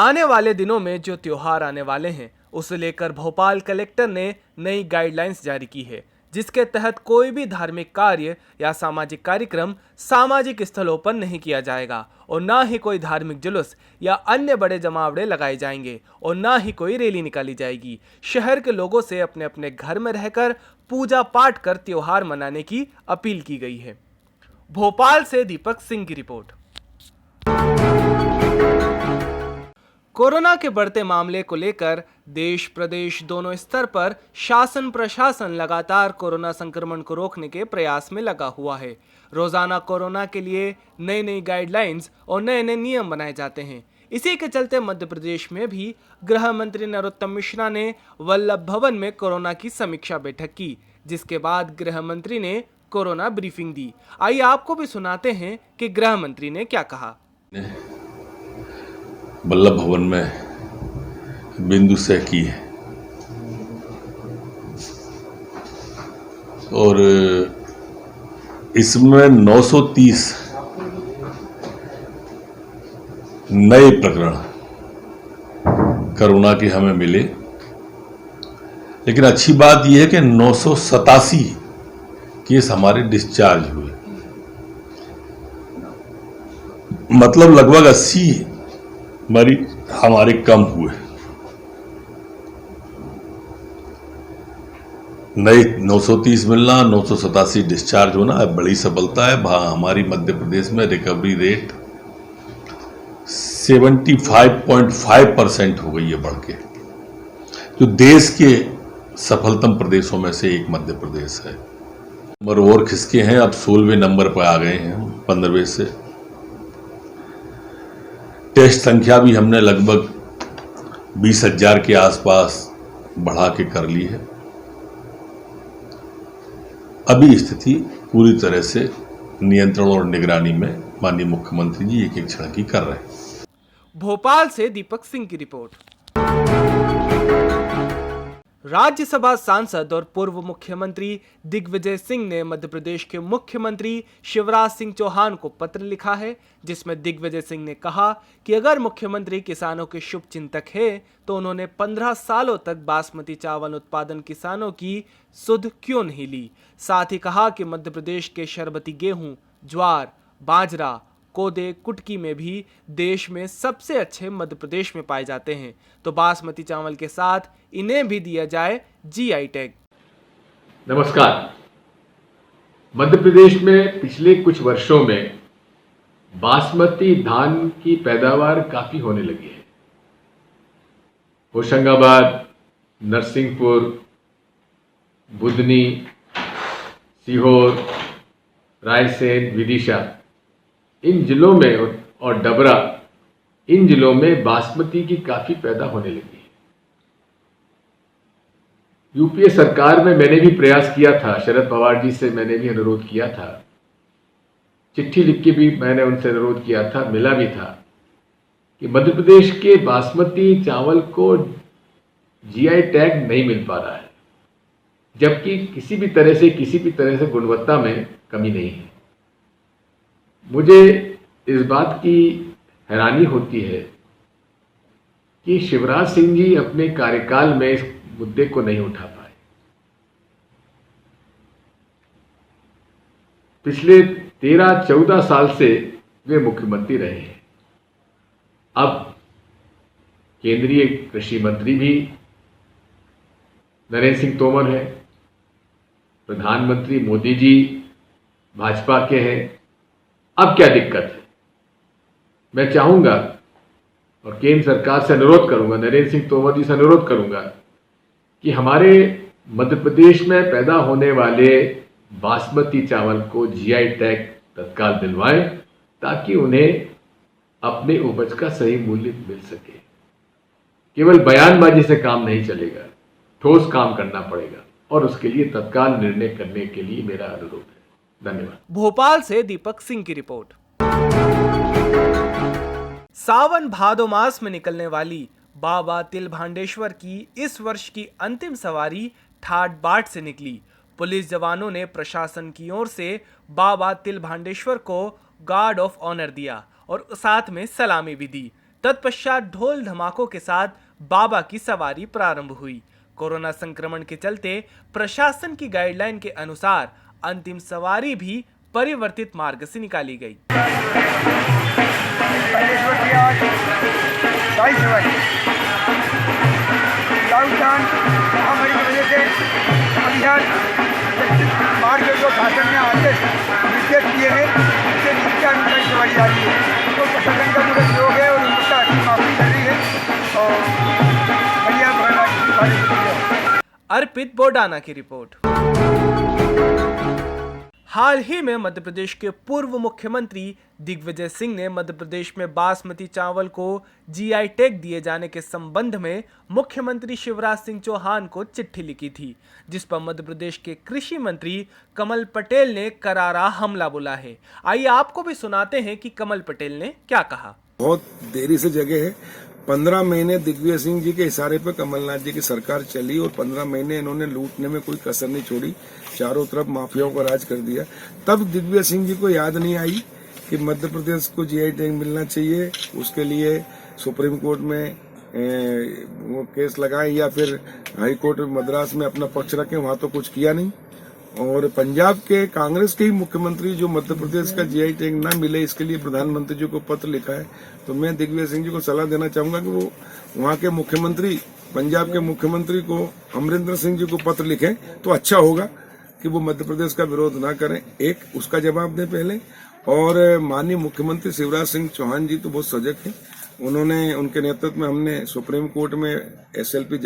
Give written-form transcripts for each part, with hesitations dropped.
आने वाले दिनों में जो त्योहार आने वाले हैं उसे लेकर भोपाल कलेक्टर ने नई गाइडलाइंस जारी की है, जिसके तहत कोई भी धार्मिक कार्य या सामाजिक कार्यक्रम सामाजिक स्थलों पर नहीं किया जाएगा और ना ही कोई धार्मिक जुलूस या अन्य बड़े जमावड़े लगाए जाएंगे और ना ही कोई रैली निकाली जाएगी। शहर के लोगों से अपने अपने घर में रहकर पूजा पाठ कर त्योहार मनाने की अपील की गई है। भोपाल से दीपक सिंह की रिपोर्ट। कोरोना के बढ़ते मामले को लेकर देश प्रदेश दोनों स्तर पर शासन प्रशासन लगातार कोरोना संक्रमण को रोकने के प्रयास में लगा हुआ है। रोजाना कोरोना के लिए नई नई गाइडलाइंस और नए नए नियम बनाए जाते हैं। इसी के चलते मध्य प्रदेश में भी गृह मंत्री नरोत्तम मिश्रा ने वल्लभ भवन में कोरोना की समीक्षा बैठक की, जिसके बाद गृह मंत्री ने कोरोना ब्रीफिंग दी। आइए आपको भी सुनाते हैं कि गृह मंत्री ने क्या कहा। वल्लभ भवन में बिंदु से की है और इसमें 930 नए प्रकरण कोरोना के हमें मिले, लेकिन अच्छी बात यह है कि 987 केस हमारे डिस्चार्ज हुए, मतलब लगभग 80 मरीज हमारे कम हुए। नए 930 मिलना, 987 डिस्चार्ज होना बड़ी सफलता है। हमारी मध्य प्रदेश में रिकवरी रेट 75.5% हो गई है बढ़ के, जो देश के सफलतम प्रदेशों में से एक मध्य प्रदेश है। नंबर और खिसके हैं, अब 16वें नंबर पर आ गए हैं 15वें से। टेस्ट संख्या भी हमने लगभग 20,000 के आसपास बढ़ा के कर ली है। अभी स्थिति पूरी तरह से नियंत्रण और निगरानी में माननीय मुख्यमंत्री जी एक एक क्षण की कर रहे हैं। भोपाल से दीपक सिंह की रिपोर्ट। राज्यसभा सांसद और पूर्व मुख्यमंत्री दिग्विजय सिंह ने मध्य प्रदेश के मुख्यमंत्री शिवराज सिंह चौहान को पत्र लिखा है, जिसमें दिग्विजय सिंह ने कहा कि अगर मुख्यमंत्री किसानों के शुभ चिंतक है तो उन्होंने 15 सालों तक बासमती चावल उत्पादन किसानों की सुध क्यों नहीं ली। साथ ही कहा कि मध्य प्रदेश के शरबती गेहूं, ज्वार, बाजरा, कोदे, कुटकी में भी देश में सबसे अच्छे मध्य प्रदेश में पाए जाते हैं, तो बासमती चावल के साथ इन्हें भी दिया जाए जीआई टैग। नमस्कार। मध्य प्रदेश में पिछले कुछ वर्षों में बासमती धान की पैदावार काफी होने लगी है। होशंगाबाद, नरसिंहपुर, बुधनी, सीहोर, रायसेन, विदिशा, इन जिलों में और डबरा, इन जिलों में बासमती की काफी पैदा होने लगी है। यूपीए सरकार में मैंने भी प्रयास किया था, शरद पवार जी से मैंने भी अनुरोध किया था, चिट्ठी लिख के भी मैंने उनसे अनुरोध किया था, मिला भी था कि मध्य प्रदेश के बासमती चावल को जीआई टैग नहीं मिल पा रहा है, जबकि किसी भी तरह से गुणवत्ता में कमी नहीं है। मुझे इस बात की हैरानी होती है कि शिवराज सिंह जी अपने कार्यकाल में इस मुद्दे को नहीं उठा पाए। पिछले 13-14 साल से वे मुख्यमंत्री रहे हैं। अब केंद्रीय कृषि मंत्री भी नरेंद्र सिंह तोमर हैं, प्रधानमंत्री मोदी जी भाजपा के हैं। अब क्या दिक्कत है? मैं चाहूंगा और केंद्र सरकार से अनुरोध करूंगा, नरेंद्र सिंह तोमर जी से अनुरोध करूंगा कि हमारे मध्य प्रदेश में पैदा होने वाले बासमती चावल को जीआई टैग तत्काल दिलवाएं, ताकि उन्हें अपने उपज का सही मूल्य मिल सके। केवल बयानबाजी से काम नहीं चलेगा, ठोस काम करना पड़ेगा और उसके लिए तत्काल निर्णय करने के लिए मेरा अनुरोध है। धन्यवाद। भोपाल से दीपक सिंह की रिपोर्ट। सावन भादो मास में निकलने वाली बाबा तिलभांडेश्वर की इस वर्ष की अंतिम सवारी ठाट बाट से निकली। पुलिस जवानों ने प्रशासन की ओर से बाबा तिलभांडेश्वर को गार्ड ऑफ ऑनर दिया और साथ में सलामी भी दी। तत्पश्चात ढोल धमाकों के साथ बाबा की सवारी प्रारंभ हुई। कोरोना संक्रमण के चलते प्रशासन की गाइडलाइन के अनुसार अंतिम सवारी भी परिवर्तित मार्ग से निकाली गई। लॉकडाउन महामारी की वजह से अभियान मार्ग जो शासन ने आदेश निर्देश दिए हैं उसके नीचे अनुसार सवारी जा रही है, तो प्रशासन का पूरा सहयोग है और उनका अच्छी माफी कर रही है और बढ़िया है। अर्पित बोडाना की रिपोर्ट। हाल ही में मध्य प्रदेश के पूर्व मुख्यमंत्री दिग्विजय सिंह ने मध्य प्रदेश में बासमती चावल को जीआई टैग दिए जाने के संबंध में मुख्यमंत्री शिवराज सिंह चौहान को चिट्ठी लिखी थी, जिस पर मध्य प्रदेश के कृषि मंत्री कमल पटेल ने करारा हमला बोला है। आइए आपको भी सुनाते हैं कि कमल पटेल ने क्या कहा। बहुत देरी से जगह है। 15 महीने दिग्विजय सिंह जी के इशारे पर कमलनाथ जी की सरकार चली और 15 महीने इन्होंने लूटने में कोई कसर नहीं छोड़ी, चारों तरफ माफियाओं को राज कर दिया। तब दिग्विजय सिंह जी को याद नहीं आई कि मध्य प्रदेश को जीआई टैग मिलना चाहिए, उसके लिए सुप्रीम कोर्ट में वो केस लगाए या फिर हाई कोर्ट मद्रास में अपना पक्ष रखें, वहां तो कुछ किया नहीं। और पंजाब के कांग्रेस के ही मुख्यमंत्री जो मध्य प्रदेश का जीआई टैग ना मिले इसके लिए प्रधानमंत्री जी को पत्र लिखा है, तो मैं दिग्विजय सिंह जी को सलाह देना चाहूंगा कि वो वहां के मुख्यमंत्री, पंजाब के मुख्यमंत्री को अमरिंदर सिंह जी को पत्र लिखें तो अच्छा होगा कि वो मध्य प्रदेश का विरोध ना करें। एक उसका जवाब दें पहले। और माननीय मुख्यमंत्री शिवराज सिंह चौहान जी तो बहुत सजग हैं, उन्होंने उनके नेतृत्व में हमने सुप्रीम कोर्ट में एसएलपी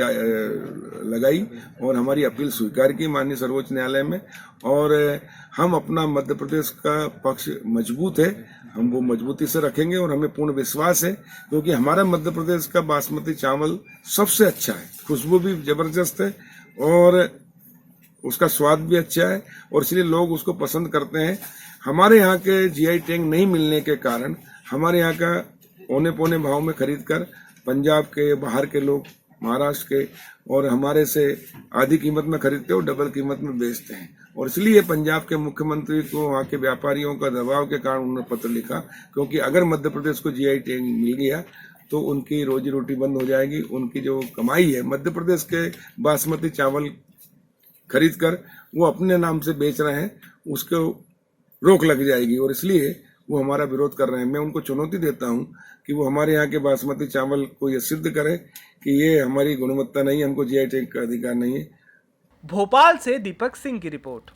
लगाई और हमारी अपील स्वीकार की माननीय सर्वोच्च न्यायालय में। और हम अपना मध्य प्रदेश का पक्ष मजबूत है, हम वो मजबूती से रखेंगे और हमें पूर्ण विश्वास है क्योंकि हमारा मध्य प्रदेश का बासमती चावल सबसे अच्छा है, खुशबू भी जबरदस्त है और उसका स्वाद भी अच्छा है और इसलिए लोग उसको पसंद करते हैं। हमारे यहाँ के जीआई टैग नहीं मिलने के कारण हमारे यहाँ का औने पौने भाव में खरीदकर पंजाब के, बाहर के लोग, महाराष्ट्र के और हमारे से आधी कीमत में खरीदते और डबल कीमत में बेचते हैं। और इसलिए पंजाब के मुख्यमंत्री को वहाँ के व्यापारियों का दबाव के कारण उन्होंने पत्र लिखा, क्योंकि अगर मध्य प्रदेश को जीआई टैग मिल गया तो उनकी रोजी रोटी बंद हो जाएगी, उनकी जो कमाई है मध्य प्रदेश के बासमती चावल खरीद कर वो अपने नाम से बेच रहे हैं उसको रोक लग जाएगी और इसलिए वो हमारा विरोध कर रहे हैं। मैं उनको चुनौती देता हूं कि वो हमारे यहाँ के बासमती चावल को ये सिद्ध करें कि ये हमारी गुणवत्ता नहीं है, हमको जीआई टैग का अधिकार नहीं है। भोपाल से दीपक सिंह की रिपोर्ट।